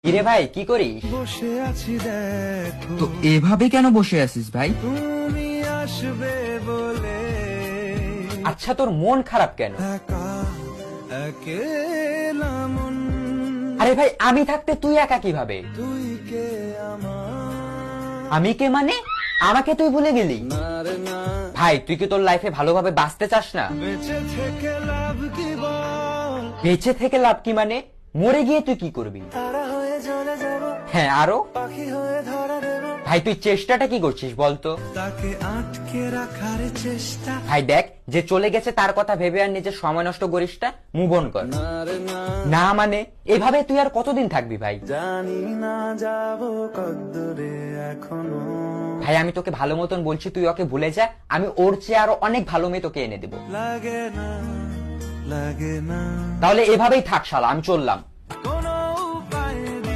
কিরে ভাই কি করিস? বসে আছি দেখো তো এভাবে কেন বসে আছিস ভাই? তুমি আসবে বলে আচ্ছা তোর মন খারাপ কেন? একা একেলা মন আরে ভাই আমি থাকতে তুই একা কিভাবে? তুই কে আমার আমি কে মানে? আমাকে তুই ভুলে গেলি? না রে না ভাই তুই কি তোর লাইফে ভালোভাবে বাঁচতে চাস না? বেঁচে থেকে লাভ কি বল বেঁচে থেকে লাভ কি মানে? মরে গিয়ে তুই কি করবি? তারা হয়ে চলে যাব হ্যাঁ আরো? পাখি হয়ে ধরা দেব ভাই তুই চেষ্টাটা কি করছিস বলতো? তাকে আটকে রাখার চেষ্টা ভাই দেখ যে চলে গেছে তার কথা ভেবে আর নিজের সময় নষ্ট করিস না, মুভ অন কর। না রে না না মানে এভাবে তুই আর কতদিন থাকবি ভাই? জানি না যাব কদ্দূরে এখনো ভাই আমি তোকে ভালো মতন বলছি তুই ওকে ভুলে যা, আমি ওর চেয়ে আরো অনেক ভালো মেয়ে তোকে এনে দেবো। লাগে না তাহলে এভাবেই থাক শালা, আমি চললাম।